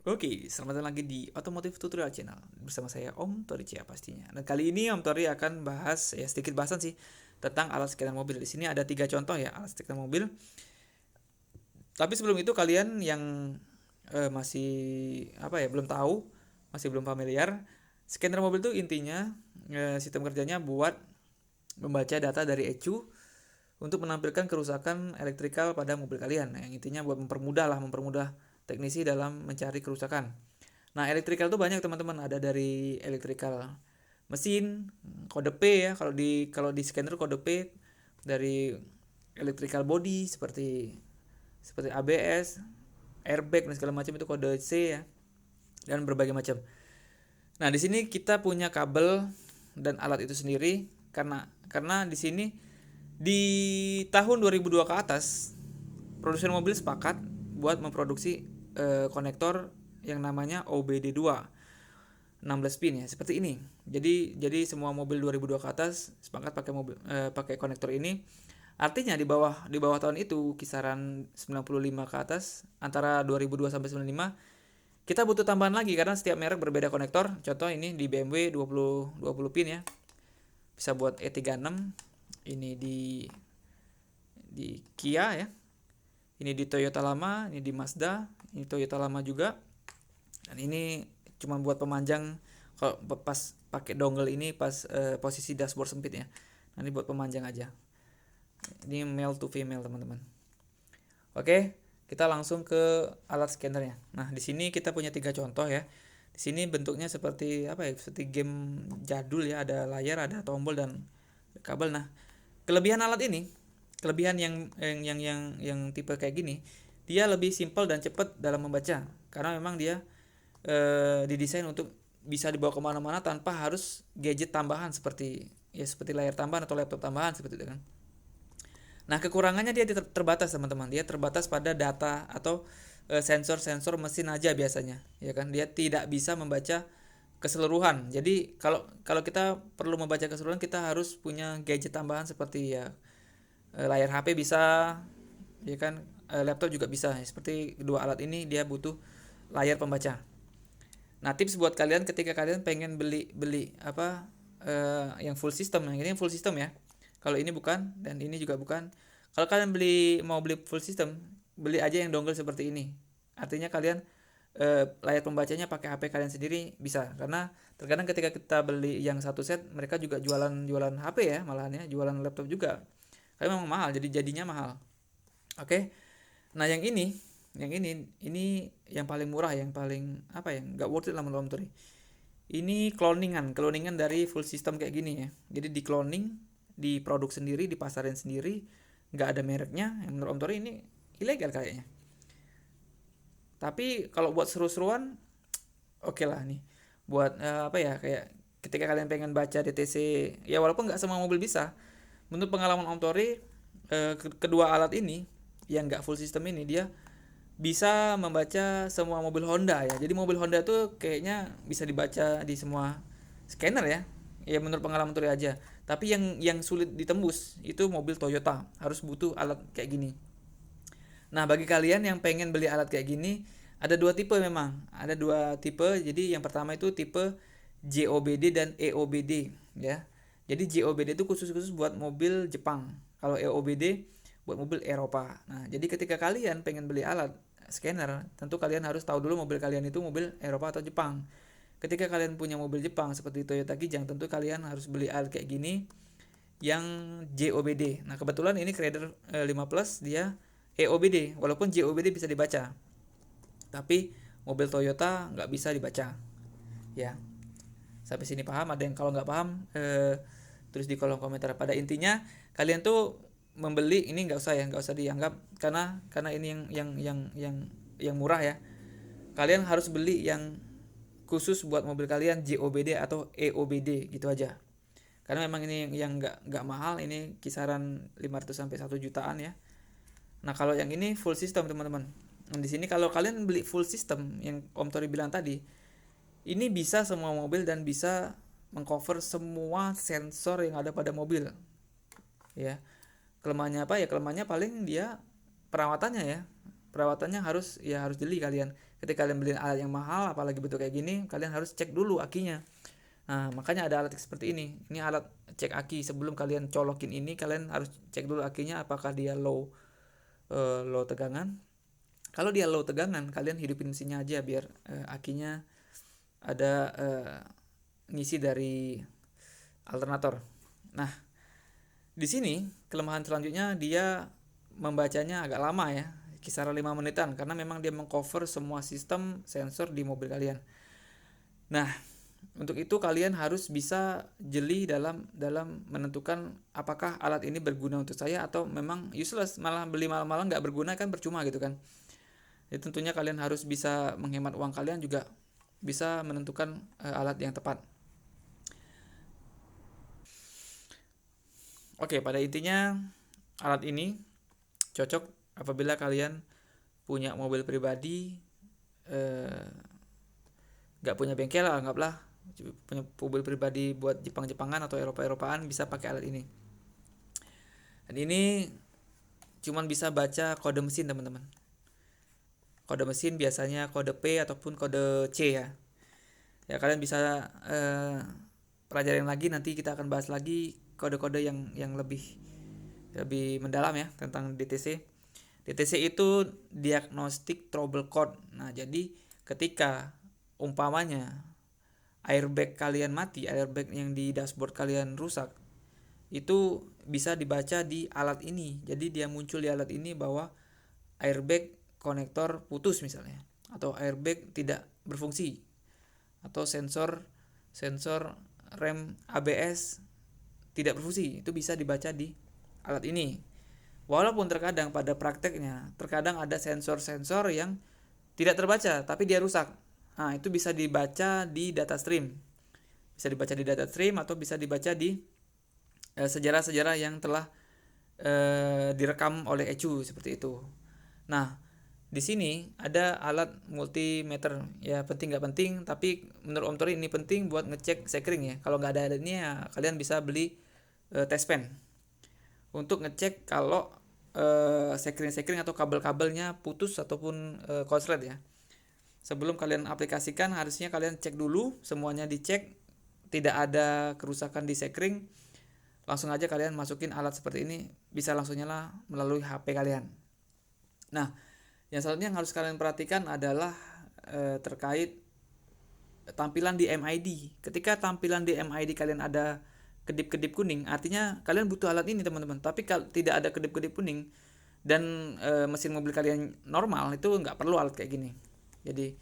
Oke, selamat datang lagi di Otomotif Tutorial Channel bersama saya Om Tori Cia pastinya. Dan kali ini Om Tori akan bahas ya sedikit bahasan sih tentang alat scanner mobil. Di sini ada 3 contoh ya alat scanner mobil. Tapi sebelum itu kalian yang masih apa ya belum tahu, masih belum familiar, scanner mobil itu intinya sistem kerjanya buat membaca data dari ECU untuk menampilkan kerusakan elektrikal pada mobil kalian. Nah, yang intinya buat mempermudah teknisi dalam mencari kerusakan. Nah, elektrikal itu banyak teman-teman, ada dari elektrikal mesin, kode P ya, kalau di scanner kode P, dari electrical body seperti ABS, airbag dan segala macam itu kode C ya, dan berbagai macam. Nah, di sini kita punya kabel dan alat itu sendiri karena di sini di tahun 2002 ke atas produsen mobil sepakat buat memproduksi konektor yang namanya OBD2 16 pin ya, seperti ini. Jadi semua mobil 2002 ke atas sepakat pakai konektor ini. Artinya di bawah tahun itu kisaran 95 ke atas, antara 2002 sampai 95, kita butuh tambahan lagi karena setiap merek berbeda konektor. Contoh ini di BMW 20 pin ya. Bisa buat E36, ini di Kia ya. Ini di Toyota lama, ini di Mazda, ini Toyota lama juga. Dan ini cuma buat pemanjang kalau pas pakai dongle ini pas posisi dashboard sempit ya. Nah, ini buat pemanjang aja. Ini male to female teman-teman. Oke, kita langsung ke alat scannernya. Nah, di sini kita punya 3 contoh ya. Di sini bentuknya seperti apa ya? Seperti game jadul ya, ada layar, ada tombol dan kabel. Nah, kelebihan alat ini, kelebihan yang tipe kayak gini, dia lebih simpel dan cepat dalam membaca karena memang dia didesain untuk bisa dibawa kemana-mana tanpa harus gadget tambahan seperti layar tambahan atau laptop tambahan seperti itu kan. Nah, kekurangannya dia terbatas teman-teman. Dia terbatas pada data atau sensor-sensor mesin aja biasanya, ya kan. Dia tidak bisa membaca keseluruhan. Jadi kalau kalau kita perlu membaca keseluruhan, kita harus punya gadget tambahan seperti ya layar HP bisa, ya kan. Laptop juga bisa. Seperti kedua alat ini dia butuh layar pembaca. Nah, tips buat kalian ketika kalian pengen beli beli apa yang full system. Nah, ini full system ya. Kalau ini bukan dan ini juga bukan. Kalau kalian mau beli full system, beli aja yang dongle seperti ini. Artinya kalian layar pembacanya pakai HP kalian sendiri bisa, karena terkadang ketika kita beli yang satu set mereka juga jualan HP ya, malahan ya jualan laptop juga. Karena memang mahal, jadinya mahal. Oke. Nah, ini yang paling murah, yang paling apa ya, nggak worth it lah menurut Om Tori. Ini cloningan dari full system kayak gini ya. Jadi di cloning, diproduk sendiri, dipasarin sendiri, nggak ada mereknya. Yang menurut Om Tori ini ilegal kayaknya. Tapi kalau buat seru-seruan, oke lah nih. Buat apa ya, kayak ketika kalian pengen baca DTC, ya walaupun nggak semua mobil bisa. Menurut pengalaman Om Tori, kedua alat ini yang nggak full system ini dia bisa membaca semua mobil Honda ya. Jadi mobil Honda tuh kayaknya bisa dibaca di semua scanner ya. Ya menurut pengalaman Turi aja. Tapi yang sulit ditembus itu mobil Toyota, harus butuh alat kayak gini. Nah, bagi kalian yang pengen beli alat kayak gini, ada 2 tipe memang. Ada 2 tipe. Jadi yang pertama itu tipe JOBD dan EOBD ya. Jadi JOBD itu khusus buat mobil Jepang. Kalau EOBD buat mobil Eropa. Nah, jadi ketika kalian pengen beli alat scanner, tentu kalian harus tahu dulu mobil kalian itu mobil Eropa atau Jepang. Ketika kalian punya mobil Jepang seperti Toyota Kijang, tentu kalian harus beli alat kayak gini yang JOBD. Nah, kebetulan ini Credder 5 Plus dia EOBD, walaupun JOBD bisa dibaca. Tapi mobil Toyota nggak bisa dibaca. Ya. Sampai sini paham? Ada yang kalau nggak paham tulis di kolom komentar. Pada intinya kalian tuh membeli ini nggak usah dianggap karena ini yang murah ya. Kalian harus beli yang khusus buat mobil kalian JOBD atau EOBD gitu aja. Karena memang ini yang nggak mahal, ini kisaran 500 sampai 1 jutaan ya. Nah, kalau yang ini full system teman-teman. Nah, di sini kalau kalian beli full system yang Om Tori bilang tadi, ini bisa semua mobil dan bisa mengcover semua sensor yang ada pada mobil. Ya. Kelemahannya apa ya? Kelemahannya paling dia perawatannya ya. Perawatannya harus jeli kalian. Ketika kalian beli alat yang mahal, apalagi bentuk kayak gini, kalian harus cek dulu akinya. Nah, makanya ada alat seperti ini. Ini alat cek aki. Sebelum kalian colokin ini, kalian harus cek dulu akinya apakah dia low tegangan. Kalau dia low tegangan, kalian hidupin mesinnya aja biar akinya ada ngisi dari alternator. Nah, di sini kelemahan selanjutnya dia membacanya agak lama ya, kisaran 5 menitan, karena memang dia mengcover semua sistem sensor di mobil kalian. Nah, untuk itu kalian harus bisa jeli dalam menentukan apakah alat ini berguna untuk saya atau memang useless, malah beli malah nggak berguna kan, percuma gitu kan. Jadi tentunya kalian harus bisa menghemat uang kalian, juga bisa menentukan alat yang tepat. Oke, pada intinya alat ini cocok apabila kalian punya mobil pribadi, nggak punya bengkel, anggaplah punya mobil pribadi buat Jepang-Jepangan atau Eropa-Eropaan, bisa pakai alat ini. Dan ini cuman bisa baca kode mesin teman-teman. Kode mesin biasanya kode P ataupun kode C ya. Ya kalian bisa pelajarin lagi, nanti kita akan bahas lagi kode-kode yang lebih mendalam ya tentang DTC. DTC itu Diagnostic Trouble Code. Nah, jadi ketika umpamanya airbag kalian mati, airbag yang di dashboard kalian rusak, itu bisa dibaca di alat ini. Jadi dia muncul di alat ini bahwa airbag konektor putus misalnya, atau airbag tidak berfungsi, atau sensor rem ABS tidak berfungsi. Itu bisa dibaca di alat ini. Walaupun terkadang pada prakteknya terkadang ada sensor-sensor yang tidak terbaca tapi dia rusak. Nah, itu bisa dibaca di data stream. Bisa dibaca di data stream atau bisa dibaca di sejarah-sejarah yang telah direkam oleh ECU seperti itu. Nah, di sini ada alat multimeter, ya penting nggak penting, tapi menurut Om Tori ini penting buat ngecek sekring ya. Kalau nggak ada ini ya kalian bisa beli test pen untuk ngecek kalau sekring atau kabel-kabelnya putus ataupun konslet ya. Sebelum kalian aplikasikan harusnya kalian cek dulu, semuanya dicek, tidak ada kerusakan di sekring, langsung aja kalian masukin alat seperti ini, bisa langsung nyala melalui HP kalian. Nah, yang selanjutnya yang harus kalian perhatikan adalah terkait tampilan di MID. Ketika tampilan di MID kalian ada kedip-kedip kuning, artinya kalian butuh alat ini teman-teman. Tapi kalau tidak ada kedip-kedip kuning dan mesin mobil kalian normal, itu nggak perlu alat kayak gini. Jadi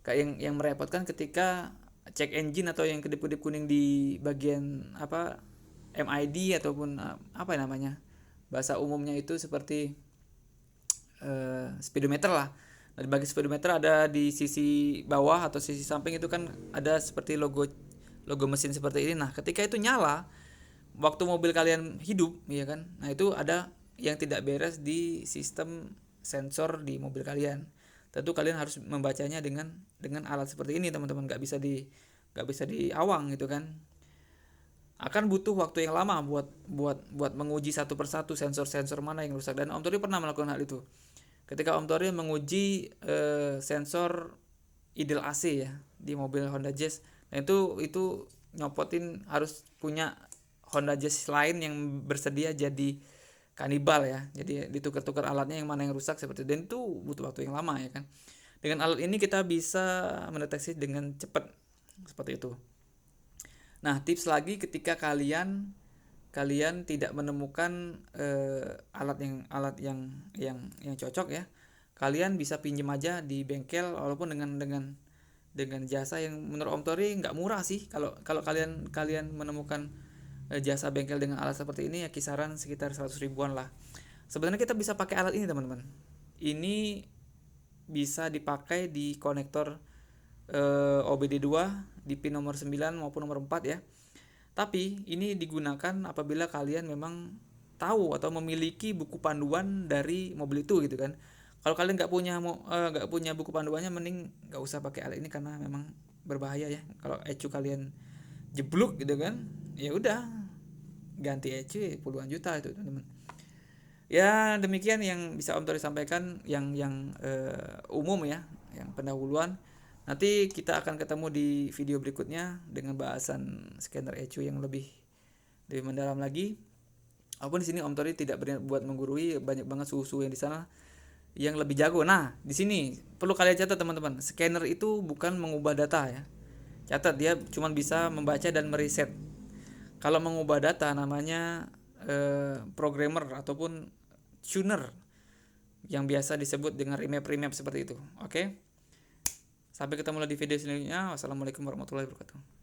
kayak yang merepotkan ketika cek engine atau yang kedip-kedip kuning di bagian MID ataupun apa namanya, bahasa umumnya itu seperti speedometer lah. Nah, di bagian speedometer ada di sisi bawah atau sisi samping itu kan ada seperti logo mesin seperti ini. Nah, ketika itu nyala waktu mobil kalian hidup, ya kan. Nah, itu ada yang tidak beres di sistem sensor di mobil kalian. Tentu kalian harus membacanya dengan alat seperti ini, teman-teman. Nggak bisa diawang gitu kan. Akan butuh waktu yang lama buat menguji satu persatu sensor-sensor mana yang rusak, dan Om Tori pernah melakukan hal itu. Ketika Om Tori menguji sensor idle AC ya di mobil Honda Jazz. Nah, itu nyopotin harus punya Honda Jazz lain yang bersedia jadi kanibal ya. Jadi ditukar-tukar alatnya yang mana yang rusak seperti itu, dan itu butuh waktu yang lama ya kan. Dengan alat ini kita bisa mendeteksi dengan cepat seperti itu. Nah, tips lagi ketika kalian tidak menemukan alat yang cocok ya, kalian bisa pinjam aja di bengkel, walaupun dengan jasa yang menurut Om Tori nggak murah sih. Kalau kalian menemukan jasa bengkel dengan alat seperti ini ya kisaran sekitar 100 ribuan lah. Sebenarnya kita bisa pakai alat ini teman-teman. Ini bisa dipakai di konektor OBD2 di pin nomor 9 maupun nomor 4 ya. Tapi ini digunakan apabila kalian memang tahu atau memiliki buku panduan dari mobil itu gitu kan. Kalau kalian nggak punya buku panduannya, mending nggak usah pakai alat ini karena memang berbahaya ya. Kalau ECU kalian jeblok gitu kan, ya udah ganti ECU puluhan juta itu teman-teman. Ya demikian yang bisa Om Tori sampaikan yang umum ya, yang pendahuluan. Nanti kita akan ketemu di video berikutnya dengan bahasan scanner ECU yang lebih mendalam lagi. Walaupun di sini Om Tori tidak berniat buat menggurui, banyak banget suhu-suhu yang di sana yang lebih jago. Nah, di sini perlu kalian catat teman-teman, scanner itu bukan mengubah data ya. Catat, dia cuma bisa membaca dan mereset. Kalau mengubah data namanya programmer ataupun tuner yang biasa disebut dengan remap seperti itu. Oke. Sampai ketemu lagi di video selanjutnya. Wassalamualaikum warahmatullahi wabarakatuh.